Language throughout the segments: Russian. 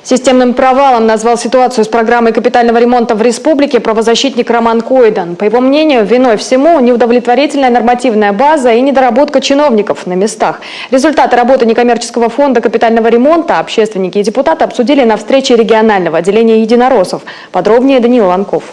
Системным провалом назвал ситуацию с программой капитального ремонта в республике правозащитник Роман Койдан. По его мнению, виной всему неудовлетворительная нормативная база и недоработка чиновников на местах. Результаты работы некоммерческого фонда капитального ремонта общественники и депутаты обсудили на встрече регионального отделения единороссов. Подробнее Даниил Ланков.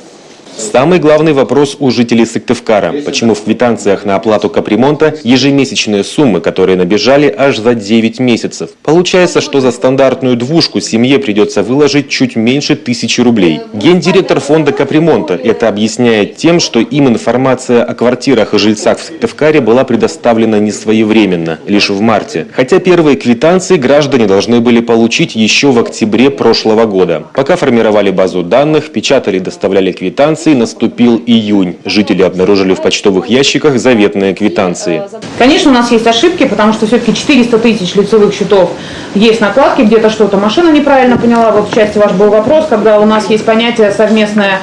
Самый главный вопрос у жителей Сыктывкара. Почему в квитанциях на оплату капремонта ежемесячные суммы, которые набежали аж за 9 месяцев? Получается, что за стандартную двушку семье придется выложить чуть меньше 1000 рублей. Гендиректор фонда капремонта это объясняет тем, что им информация о квартирах и жильцах в Сыктывкаре была предоставлена не своевременно, лишь в марте. Хотя первые квитанции граждане должны были получить еще в октябре прошлого года. Пока формировали базу данных, печатали и доставляли квитанции, наступил июнь. Жители обнаружили в почтовых ящиках заветные квитанции. Конечно, у нас есть ошибки, потому что все-таки 400 тысяч лицевых счетов есть накладки, где-то что-то машина неправильно поняла. Вот в части ваш был вопрос, когда у нас есть понятие совместное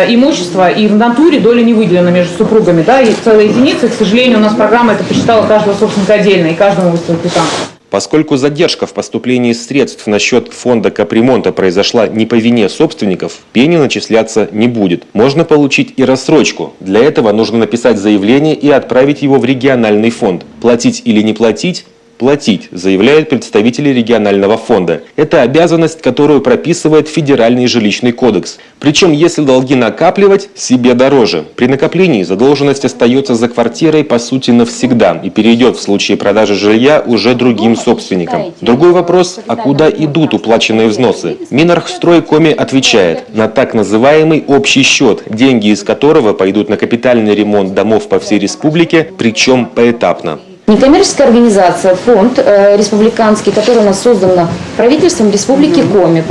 имущество, и в натуре доля не выделена между супругами. Да, есть целые единицы, к сожалению, у нас программа это посчитала каждого собственника отдельно, и каждому выставила квитанцию. Поскольку задержка в поступлении средств на счет фонда капремонта произошла не по вине собственников, пени начисляться не будет. Можно получить и рассрочку. Для этого нужно написать заявление и отправить его в региональный фонд. Платить или не платить? Платить, заявляют представители регионального фонда. Это обязанность, которую прописывает Федеральный жилищный кодекс. Причем, если долги накапливать, себе дороже. При накоплении задолженность остается за квартирой по сути навсегда и перейдет в случае продажи жилья уже другим собственникам. Другой вопрос, а куда идут уплаченные взносы? Миноргстройкоми отвечает: на так называемый общий счет, деньги из которого пойдут на капитальный ремонт домов по всей республике, причем поэтапно. Некоммерческая организация, фонд республиканский, который у нас создан правительством Республики Коми,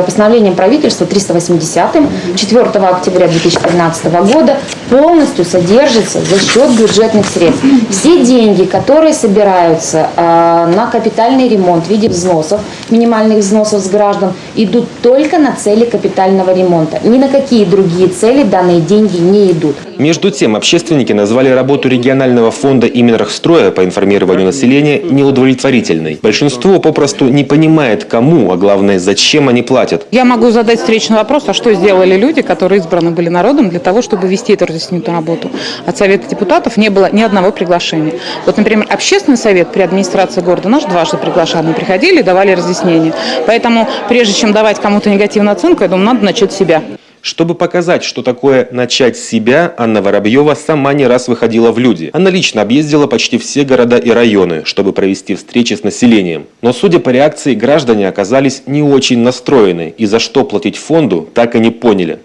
постановлением правительства 380 4 октября 2013 года, полностью содержится за счет бюджетных средств. Все деньги, которые собираются на капитальный ремонт в виде взносов, минимальных взносов с граждан, идут только на цели капитального ремонта. Ни на какие другие цели данные деньги не идут. Между тем, общественники назвали работу регионального фонда и Миноргстроя по информированию населения неудовлетворительной. Большинство попросту не понимает, кому, а главное, зачем они платят. Я могу задать встречный вопрос, а что сделали люди, которые избраны были народом для того, чтобы вести эту разъяснительную работу? От Совета депутатов не было ни одного приглашения. Вот, например, общественный совет при администрации города наш дважды приглашал, мы приходили и давали разъяснения. Поэтому, прежде чем давать кому-то негативную оценку, я думаю, надо начать с себя. Чтобы показать, что такое начать с себя, Анна Воробьева сама не раз выходила в люди. Она лично объездила почти все города и районы, чтобы провести встречи с населением. Но, судя по реакции, граждане оказались не очень настроены, и за что платить фонду, так и не поняли.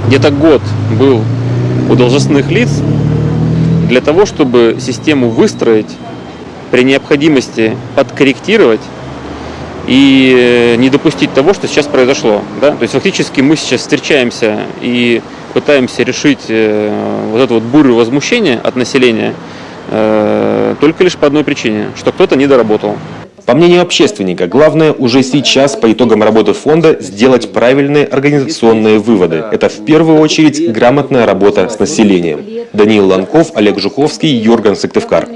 Где-то год был у должностных лиц для того, чтобы систему выстроить, при необходимости подкорректировать и не допустить того, что сейчас произошло. Да? То есть фактически мы сейчас встречаемся и пытаемся решить вот эту вот бурю возмущения от населения только лишь по одной причине, что кто-то не доработал. По мнению общественника, главное уже сейчас по итогам работы фонда сделать правильные организационные выводы. Это в первую очередь грамотная работа с населением. Даниил Ланков, Олег Жуковский, Юрган, Сыктывкар.